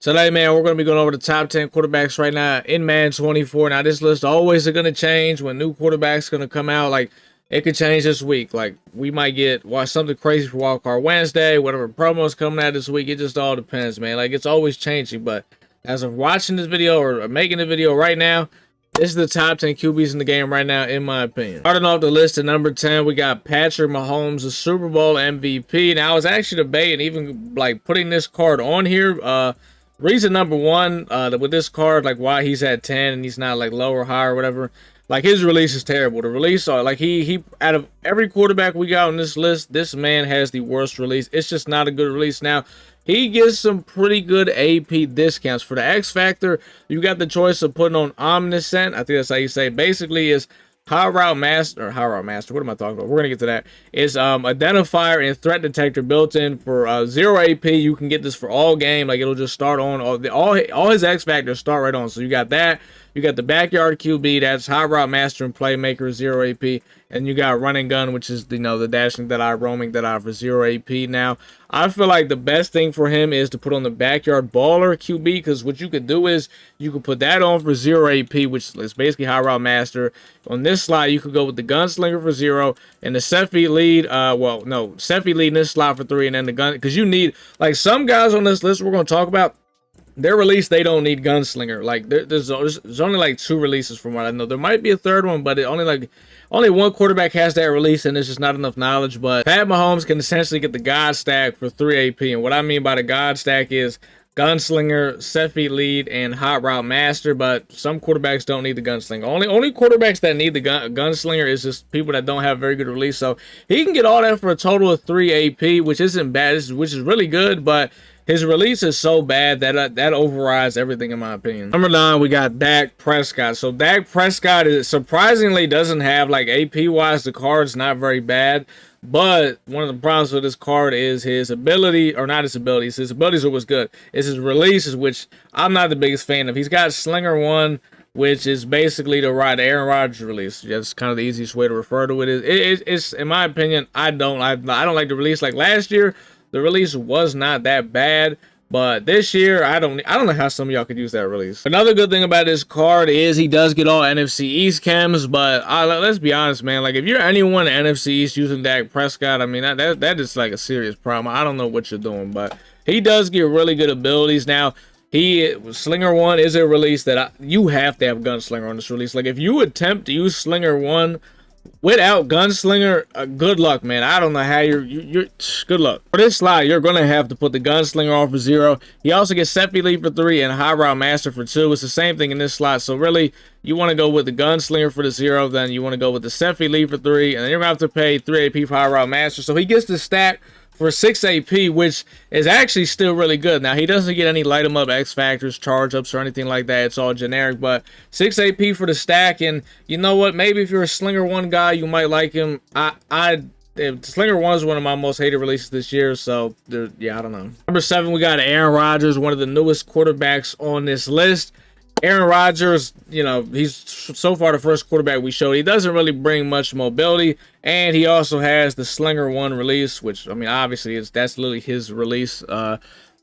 Today, man, we're going to be going over the top 10 quarterbacks right now in Madden 24. Now, this list always is going to change when new quarterbacks going to come out. Like, it could change this week. Like, we might get something crazy for Wildcard Wednesday, whatever promos coming out this week. It just all depends, man. Like, it's always changing. But as of watching this video or making the video right now, this is the top 10 QBs in the game right now, in my opinion. Starting off the list at number 10, we got Patrick Mahomes, the Super Bowl MVP. Now, I was actually debating even, like, putting this card on here. Reason number one, with this card, like why he's at 10 and he's not like low or high or whatever, like his release is terrible. The release, like he out of every quarterback we got on this list, this man has the worst release. It's just not a good release. Now, he gets some pretty good AP discounts. For the X Factor, you got the choice of putting on Omniscient. I think that's how you say it. Basically is High Route Master, what am I talking about? We're gonna get to that. It's identifier and threat detector built in for 0 AP. You can get this for all game. Like, it'll just start on all his X factors start right on. So you got that. You got the backyard QB, that's High Route Master and Playmaker, 0 AP. And you got Run and Gun, which is, the dashing that roaming that for 0 AP. Now, I feel like the best thing for him is to put on the backyard baller QB, because what you could do is you could put that on for 0 AP, which is basically High Route Master. On this slide, you could go with the Gunslinger for 0 and the Seffi lead. Seffi lead in this slot for 3, and then the gun, because you need, like, some guys on this list we're going to talk about, their release, they don't need Gunslinger. Like, there's only like 2 releases from what I know. There might be a third one, but only one quarterback has that release, and there's just not enough knowledge. But Pat Mahomes can essentially get the God stack for 3 AP. And what I mean by the God stack is Gunslinger, Seffi lead, and Hot Route Master. But some quarterbacks don't need the Gunslinger. Only quarterbacks that need the Gunslinger is just people that don't have very good release. So he can get all that for a total of 3 AP, which isn't bad, which is really good, but his release is so bad that overrides everything, in my opinion. Number 9, we got Dak Prescott. So Dak Prescott surprisingly doesn't have, like, AP-wise, the card's not very bad. But one of the problems with this card is his ability, or not his abilities. His abilities are what's good. It's his releases, which I'm not the biggest fan of. He's got Slinger 1, which is basically the Aaron Rodgers release. That's kind of the easiest way to refer to it. It's in my opinion, I don't like the release. Like last year, the release was not that bad, but this year I don't know how some of y'all could use that release. Another good thing about this card is he does get all NFC East chems, but let's be honest, man. Like, if you're anyone in NFC East using Dak Prescott, I mean that is like a serious problem. I don't know what you're doing, but he does get really good abilities. Now, Slinger 1 is a release that you have to have Gunslinger on this release. Like, if you attempt to use Slinger 1 without Gunslinger, good luck, man. I don't know how you're good luck. For this slide, you're going to have to put the Gunslinger on for 0. He also gets Seffi lead for 3 and High Route Master for 2. It's the same thing in this slot. So really, you want to go with the Gunslinger for the 0, then you want to go with the Seffi lead for 3, and then you're going to have to pay 3 AP for High Route Master. So he gets the stack for 6 AP, which is actually still really good. Now, he doesn't get any light 'em up X factors, charge ups, or anything like that. It's all generic, but 6 AP for the stack. And you know what? Maybe if you're a Slinger 1 guy, you might like him. Slinger 1 is one of my most hated releases this year, so yeah, I don't know. Number 7, we got Aaron Rodgers, one of the newest quarterbacks on this list. Aaron Rodgers, he's so far the first quarterback we showed. He doesn't really bring much mobility, and he also has the Slinger 1 release, which, I mean, obviously that's literally his release. So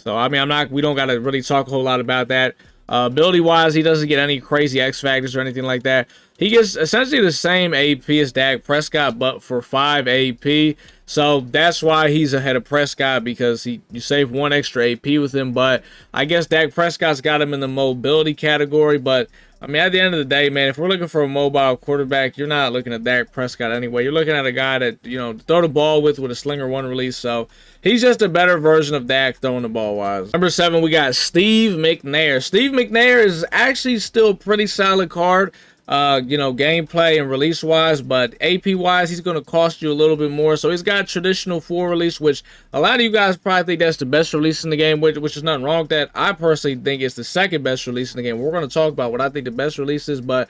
I mean, we don't got to really talk a whole lot about that. Ability wise, he doesn't get any crazy X factors or anything like that. He gets essentially the same AP as Dak Prescott, but for 5 AP. So that's why he's ahead of Prescott, because you save 1 extra AP with him. But I guess Dak Prescott's got him in the mobility category. But I mean, at the end of the day, man, if we're looking for a mobile quarterback, you're not looking at Dak Prescott anyway. You're looking at a guy that, throw the ball with a Slinger 1 release. So he's just a better version of Dak throwing the ball wise. Number 7, we got Steve McNair. Steve McNair is actually still a pretty solid card. Gameplay and release wise, but AP wise, he's going to cost you a little bit more. So he's got traditional 4 release, which a lot of you guys probably think that's the best release in the game, which is nothing wrong with that. I personally think it's the second best release in the game. We're going to talk about what I think the best release is, but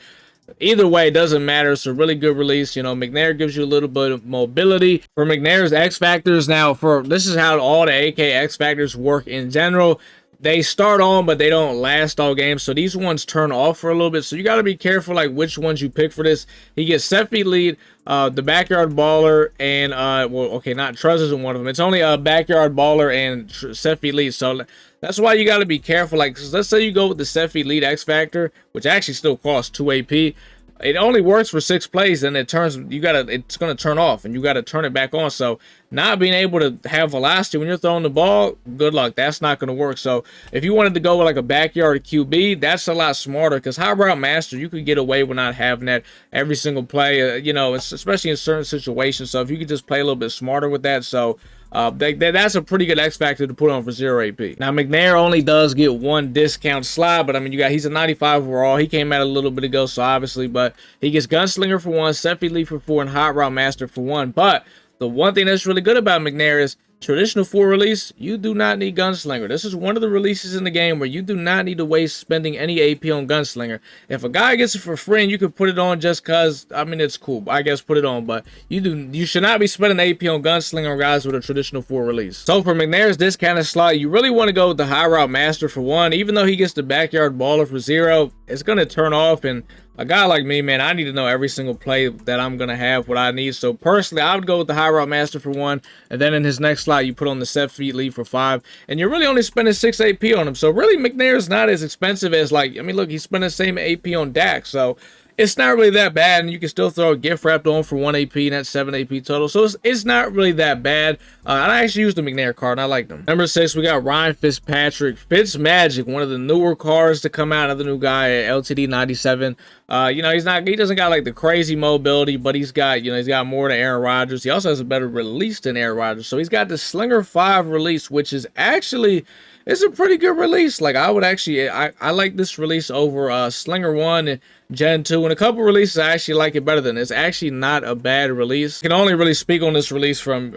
either way, it doesn't matter. It's a really good release. McNair gives you a little bit of mobility. For McNair's X factors, now this is how all the AK X factors work in general. they start on, but they don't last all game. So these ones turn off for a little bit. So you got to be careful, like, which ones you pick for this. He gets set feet lead, the backyard baller, and well, okay, not Truz isn't one of them. It's only a backyard baller and set feet lead. So that's why you got to be careful. Like, let's say you go with the set feet lead X Factor, which actually still costs 2 AP. It only works for 6 plays, and it's gonna turn off, and you gotta turn it back on. So not being able to have velocity when you're throwing the ball, good luck. That's not gonna work. So if you wanted to go with like a backyard QB, that's a lot smarter, because high route master, you could get away with not having that every single play. You know, especially in certain situations. So if you could just play a little bit smarter with that, so. That's a pretty good X factor to put on for 0 AP. Now McNair only does get 1 discount slot, but I mean, he's a 95 overall. He came out a little bit ago, so obviously, but he gets Gunslinger for 1, Set Feet Lead for 4, and Hot Route Master for 1. But the one thing that's really good about McNair is traditional 4 release, you do not need Gunslinger. This is one of the releases in the game where you do not need to waste spending any AP on Gunslinger. If a guy gets it for free and you can put it on just because, I mean, it's cool. I guess put it on, but you should not be spending AP on Gunslinger guys with a traditional 4 release. So for McNair's discounted slot, you really want to go with the High Route Master for 1. Even though he gets the backyard baller for 0, it's going to turn off, and a guy like me, man, I need to know every single play that I'm going to have what I need. So personally, I would go with the High Route Master for 1. And then in his next slot, you put on the Set Feet Lead for 5. And you're really only spending 6 AP on him. So really, McNair's not as expensive as, like, I mean, look, he's spending the same AP on Dak. So it's not really that bad. And you can still throw a gift wrapped on for 1 AP, and that's 7 AP total. So it's not really that bad. I actually used the McNair card, and I like them. Number 6, we got Ryan Fitzpatrick. Fitzmagic, one of the newer cards to come out. Another new guy at LTD 97. You know, he doesn't got like the crazy mobility, but he's got more than Aaron Rodgers. He also has a better release than Aaron Rodgers. So he's got the Slinger 5 release, which is actually, it's a pretty good release. Like, I would actually, I like this release over Slinger 1 and Gen 2, and a couple releases I actually like it better than. It's actually not a bad release. I can only really speak on this release from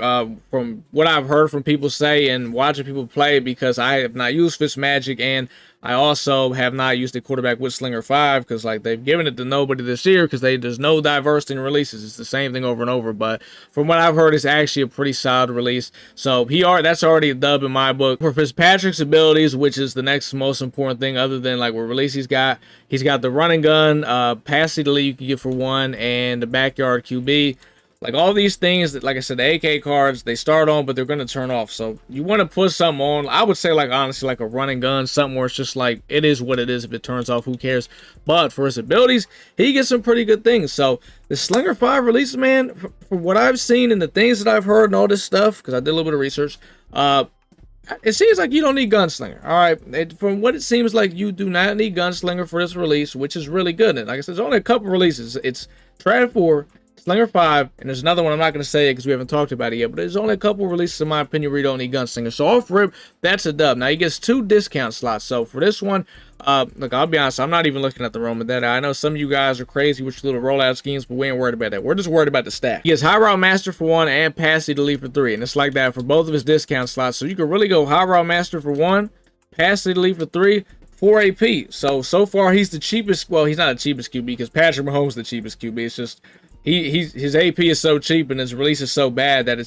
what I've heard from people say and watching people play, because I have not used Fitzmagic, and I also have not used a quarterback with Slinger 5, because like they've given it to nobody this year, because there's no diversity in releases. It's the same thing over and over. But from what I've heard, it's actually a pretty solid release. So that's already a dub in my book. For Fitzpatrick's abilities, which is the next most important thing other than like what release he's got the running gun, pass lead you can get for 1, and the backyard QB. Like all these things that, like I said, the AK cards, they start on, but they're going to turn off. So you want to put something on. I would say, like, honestly, like a running gun, something where it's just like, it is what it is. If it turns off, who cares? But for his abilities, he gets some pretty good things. So the Slinger 5 release, man, from what I've seen and the things that I've heard and all this stuff, because I did a little bit of research, it seems like you don't need Gunslinger. All right, from what it seems like, you do not need Gunslinger for this release, which is really good. And like I said, there's only a couple releases. It's Trad 4, Slinger 5, and there's another one. I'm not going to say it because we haven't talked about it yet, but there's only a couple releases, in my opinion, where you don't need Gunslinger. So off rip, that's a dub. Now he gets 2 discount slots. So for this one, look, I'll be honest, I'm not even looking at the Roman Dead. I know some of you guys are crazy with your little rollout schemes, but we ain't worried about that. We're just worried about the stack. He gets High Route Master for 1 and Pass Lead Elite for 3, and it's like that for both of his discount slots. So you can really go High Route Master for 1, Pass Lead Elite for 3, 4 AP. So far he's the cheapest. Well, he's not the cheapest QB, because Patrick Mahomes is the cheapest QB. It's just his AP is so cheap and his release is so bad that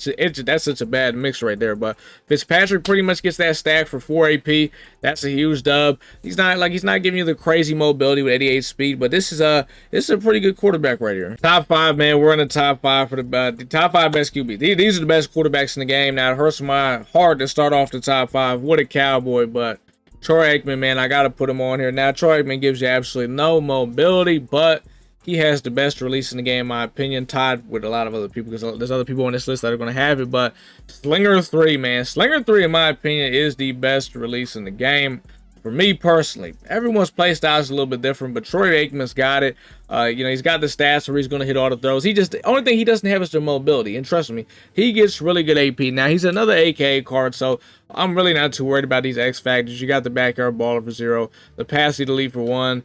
that's such a bad mix right there. But Fitzpatrick pretty much gets that stack for 4 AP. That's a huge dub. He's not giving you the crazy mobility with 88 speed, but this is a pretty good quarterback right here. Top 5, man. We're in the top 5 for the top 5 best QB. These are the best quarterbacks in the game. Now it hurts my heart to start off the top 5. What a cowboy, but Troy Aikman, man, I gotta put him on here. Now Troy Aikman gives you absolutely no mobility, but he has the best release in the game, in my opinion, tied with a lot of other people, because there's other people on this list that are going to have it. But Slinger 3, man. Slinger 3, in my opinion, is the best release in the game. For me personally, everyone's play style is a little bit different, but Troy Aikman's got it. He's got the stats where he's going to hit all the throws. The only thing he doesn't have is the mobility. And trust me, he gets really good AP. Now, he's another AKA card, so I'm really not too worried about these X factors. You got the backyard baller for 0, the pass lead elite for 1.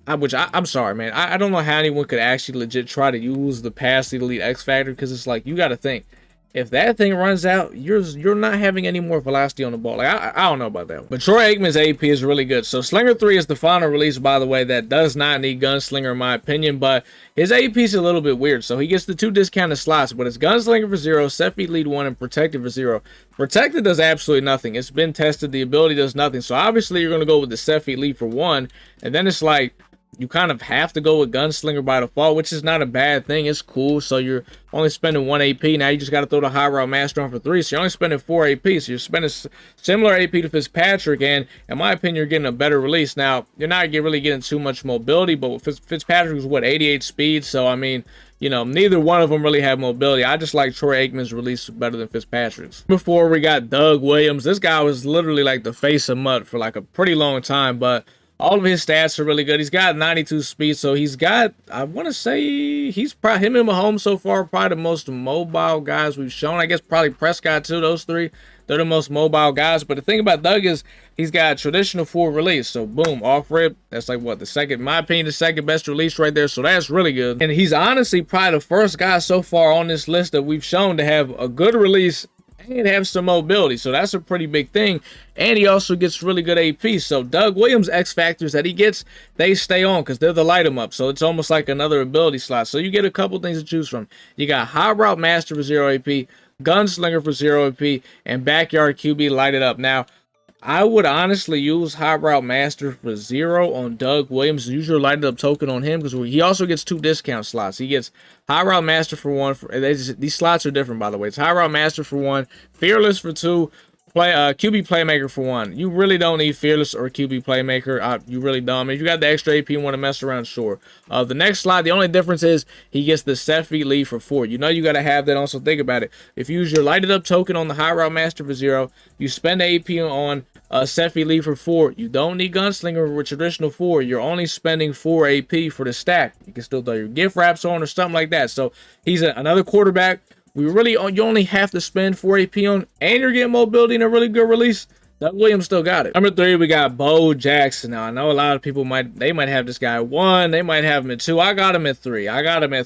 I'm sorry, man. I don't know how anyone could actually legit try to use the pass lead elite X factor, because it's like, you got to think. if that thing runs out, you're not having any more velocity on the ball. Like I don't know about that one. But Troy Aikman's AP is really good. So Slinger 3 is the final release, by the way, that does not need Gunslinger in my opinion, but his AP is a little bit weird. So he gets the 2 discounted slots, but it's Gunslinger for 0, Set Feet Lead 1, and Protected for 0. Protected does absolutely nothing. It's been tested. The ability does nothing. So obviously you're going to go with the Set Feet Lead for 1, and then it's like, you kind of have to go with Gunslinger by default, which is not a bad thing. It's cool. So you're only spending 1 AP. Now you just got to throw the High Route Master on for 3. So you're only spending 4 AP. So you're spending similar AP to Fitzpatrick. And in my opinion, you're getting a better release. Now, you're not really getting too much mobility, but Fitzpatrick was, what, 88 speed? So, I mean, you know, neither one of them really have mobility. I just like Troy Aikman's release better than Fitzpatrick's. Before we got Doug Williams. This guy was literally like the face of mud for like a pretty long time, but all of his stats are really good. He's got 92 speed, so he's got, I want to say, he's probably, him and Mahomes so far, probably the most mobile guys we've shown. I guess probably Prescott too, those 3. They're the most mobile guys. But the thing about Doug is he's got traditional full release. So boom, off rip. That's like what, the second, in my opinion, the second best release right there. So that's really good. And he's honestly probably the first guy so far on this list that we've shown to have a good release and have some mobility. So that's a pretty big thing. And he also gets really good AP. So Doug Williams' X factors that he gets, they stay on because they're the light him up. So it's almost like another ability slot. So you get a couple things to choose from. You got High Route Master for 0 AP, Gunslinger for 0 AP, and Backyard QB light it up. Now, I would honestly use High Route Master for 0 on Doug Williams. Use your lighted up token on him because he also gets 2 discount slots. He gets High Route Master for 1. These slots are different, by the way. It's High Route Master for 1, Fearless for 2, QB Playmaker for 1. You really don't need Fearless or QB Playmaker. You really don't. I mean, if you got the extra AP and want to mess around, sure. The next slot, the only difference is he gets the Set Feet Lead for 4. You know you got to have that on, so think about it. If you use your lighted up token on the High Route Master for 0, you spend the AP on Set Feet Lead for 4. You don't need Gunslinger with traditional 4. You're only spending 4 AP for the stack. You can still throw your gift wraps on or something like that. So he's another quarterback. You only have to spend 4 AP on, and you're getting mobility and a really good release. Doug Williams still got it. Number 3, we got Bo Jackson. Now, I know a lot of people might have this guy at 1. They might have him at 2. I got him at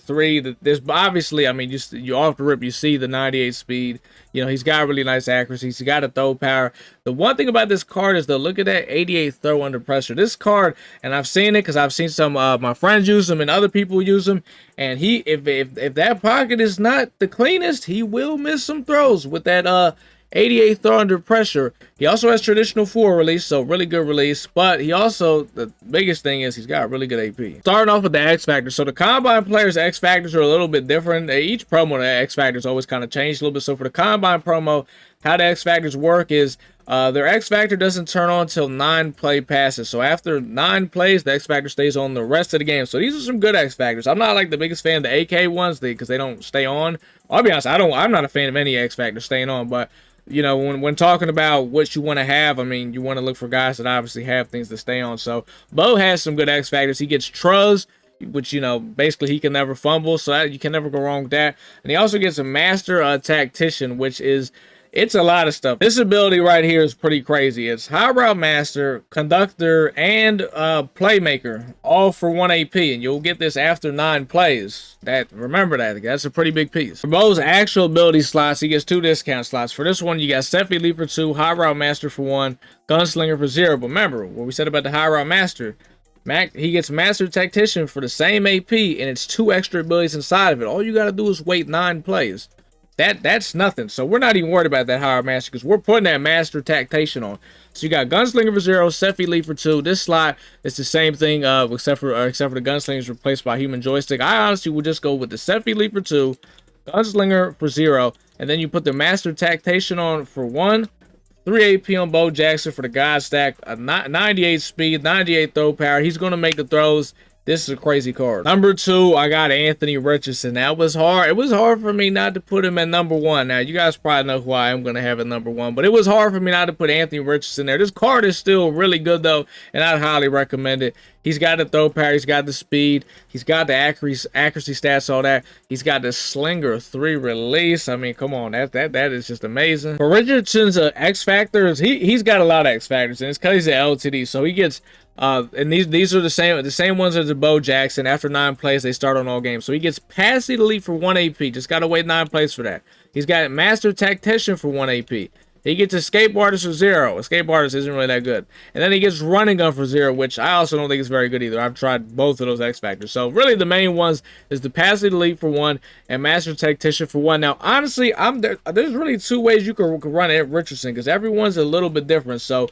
3. There's obviously, I mean, you off the rip, you see the 98 speed. You know, he's got really nice accuracy. He's got a throw power. The one thing about this card is, though, look at that 88 throw under pressure. This card, and I've seen it because I've seen some my friends use them and other people use them. And if that pocket is not the cleanest, he will miss some throws with that 88 throw under pressure. He also has traditional 4 release, so really good release. But he also, the biggest thing is he's got really good AP. Starting off with the X Factor. So the Combine players' X Factors are a little bit different. Each promo, the X Factors always kind of changed a little bit. So for the Combine promo, how the X Factors work is their X Factor doesn't turn on until 9 play passes. So after 9 plays, the X Factor stays on the rest of the game. So these are some good X Factors. I'm not like the biggest fan of the AK ones because they don't stay on. I'll be honest, I'm not a fan of any X Factor staying on, but you know, when talking about what you want to have, I mean, you want to look for guys that obviously have things to stay on. So Bo has some good X factors. He gets Truz, which, you know, basically he can never fumble, so you can never go wrong with that. And he also gets a Master Tactician, which is, it's a lot of stuff. This ability right here is pretty crazy. It's High Route Master, Conductor, and Playmaker, all for 1 AP, and you'll get this after 9 plays. Remember that. That's a pretty big piece. For Bo's actual ability slots, he gets 2 discount slots. For this one, you got Set Feet Lead for 2, High Route Master for 1, Gunslinger for 0. But remember what we said about the High Route Master. He gets Master Tactician for the same AP, and it's 2 extra abilities inside of it. All you got to do is wait 9 plays. That's nothing. So we're not even worried about that High Route Master because we're putting that Master Tactician on. So you got Gunslinger for 0, Set Feet Lead for 2. This slot is the same thing, except for the Gunslinger is replaced by Human Joystick. I honestly would just go with the Set Feet Lead for 2, Gunslinger for 0, and then you put the Master Tactician on for 1, 3 AP on Bo Jackson for the God stack, 98 speed, 98 throw power. He's going to make the throws. This is a crazy card. Number 2, I got Anthony Richardson. That was hard. It was hard for me not to put him at number 1. Now, you guys probably know who I am going to have at number 1, but it was hard for me not to put Anthony Richardson there. This card is still really good, though, and I'd highly recommend it. He's got the throw power. He's got the speed. He's got the accuracy stats, all that. He's got the Slinger 3 release. I mean, come on. That is just amazing. For Richardson's X Factors, he's got a lot of X Factors, and it's because he's an LTD, so he gets And these are the same ones as the Bo Jackson. After 9 plays, they start on all games. So he gets Pass Elite for 1 AP. Just got to wait 9 plays for that. He's got Master Tactician for 1 AP. He gets Escape Artist for 0. Escape Artist isn't really that good. And then he gets Running Gun for 0, which I also don't think is very good either. I've tried both of those X Factors. So really the main ones is the Pass Elite for 1 and Master Tactician for 1. Now, honestly, there's really 2 ways you can run it, Richardson, because everyone's a little bit different. So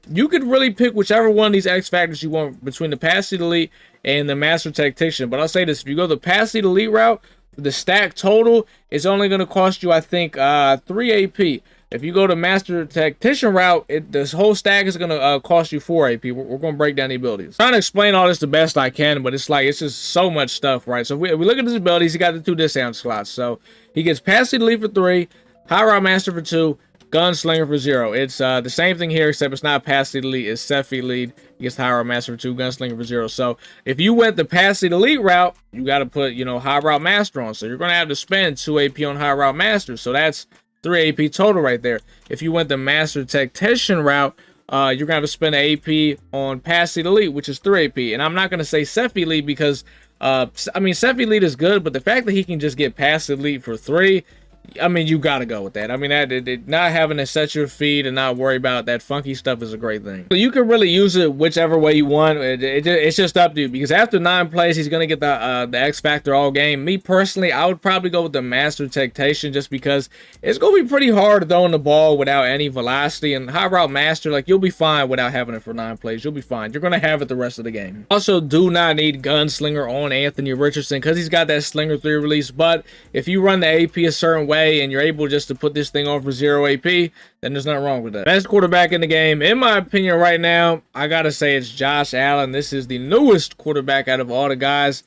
you could really pick whichever one of these X Factors you want between the Pass Elite and the Master Tactician. But I'll say this, if you go the Pass Elite route, the stack total is only going to cost you, I think, 3 AP. If you go to Master Tactician route, this whole stack is going to cost you 4 AP. We're going to break down the abilities. I'm trying to explain all this the best I can, but it's just so much stuff, right? So if we look at his abilities, he got the 2 discount slots. So he gets Pass Elite for 3, High Route Master for 2, Gunslinger for 0. It's the same thing here, except it's not Pass Elite, it's Ceph Elite. He gets High Route Master for 2, Gunslinger for 0. So if you went the Pass Elite route, you got to put, High Route Master on. So you're going to have to spend 2 AP on High Route Master. So that's 3 AP total right there. If you went the Master Tactician route, you're going to have to spend an AP on Pass Elite, which is 3 AP. And I'm not going to say Ceph Elite because, Ceph Elite is good, but the fact that he can just get Pass Elite for 3, you got to go with that. Not having to set your feet and not worry about that funky stuff is a great thing. So you can really use it whichever way you want. It's just up to you, because after 9 plays, he's going to get the X Factor all game. Me personally, I would probably go with the Master Tactician just because it's going to be pretty hard throwing the ball without any velocity. And High Route Master, you'll be fine without having it for 9 plays. You'll be fine. You're going to have it the rest of the game. Also, do not need Gunslinger on Anthony Richardson because he's got that Slinger 3 release. But if you run the AP a certain way, and you're able just to put this thing on for 0 AP, then there's nothing wrong with that. Best quarterback in the game, in my opinion right now, I gotta say it's Josh Allen. This is the newest quarterback out of all the guys.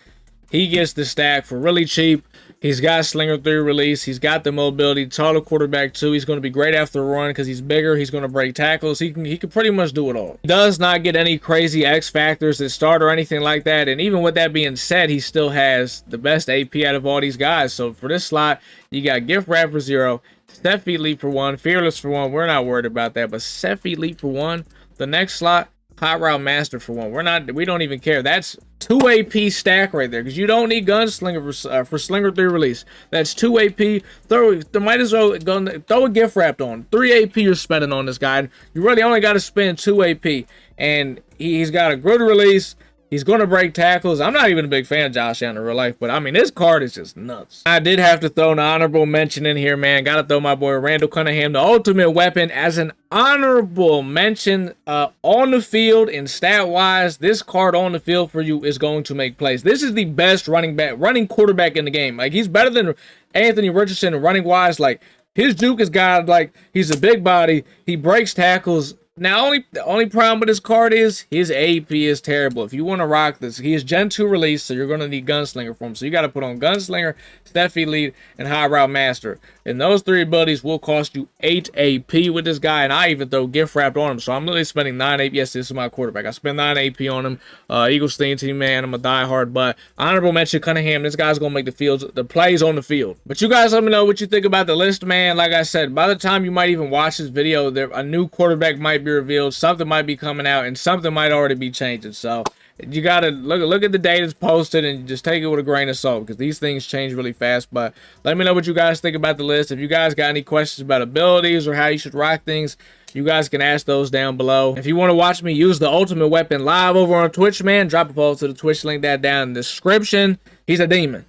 He gets the stack for really cheap. He's got Slinger 3 release. He's got the mobility. Taller quarterback too. He's going to be great after a run because he's bigger. He's going to break tackles. He can pretty much do it all. He does not get any crazy X factors that start or anything like that. And even with that being said, he still has the best AP out of all these guys. So for this slot, you got Gift Wrap for 0, Ceph Elite for 1, Fearless for 1. We're not worried about that, but Ceph Elite for 1. The next slot, High Route Master for 1. We don't even care. That's 2 AP stack right there because you don't need Gunslinger for Slinger 3 release. That's 2 AP. Might as well throw a gift wrapped on. 3 AP you're spending on this guy. You really only got to spend 2 AP, and he's got a good release. He's going to break tackles. I'm not even a big fan of Josh Allen in real life, but this card is just nuts. I did have to throw an honorable mention in here, man. Got to throw my boy Randall Cunningham, the ultimate weapon, as an honorable mention on the field and stat-wise. This card on the field for you is going to make plays. This is the best running quarterback in the game. He's better than Anthony Richardson running-wise. His juke has got, he's a big body. He breaks tackles. Now, the only problem with this card is his AP is terrible. If you want to rock this, he is Gen 2 release, so you're going to need Gunslinger for him. So you got to put on Gunslinger, Ceph Elite, and High Route Master. And those 3 abilities will cost you 8 AP with this guy, and I even throw gift wrapped on him. So I'm literally spending 9 AP. Yes, this is my quarterback. I spend 9 AP on him. Eagles team, man. I'm a diehard, but honorable mention Cunningham. This guy's going to make the plays on the field. But you guys let me know what you think about the list, man. Like I said, by the time you might even watch this video, a new quarterback might be revealed, something might be coming out, and something might already be changing. So you gotta look at the date that's posted and just take it with a grain of salt because these things change really fast. But let me know what you guys think about the list. If you guys got any questions about abilities or how you should rock things, you guys can ask those down below. If you want to watch me use the ultimate weapon live over on Twitch, man, drop a poll to the Twitch link that down in the description. He's a demon.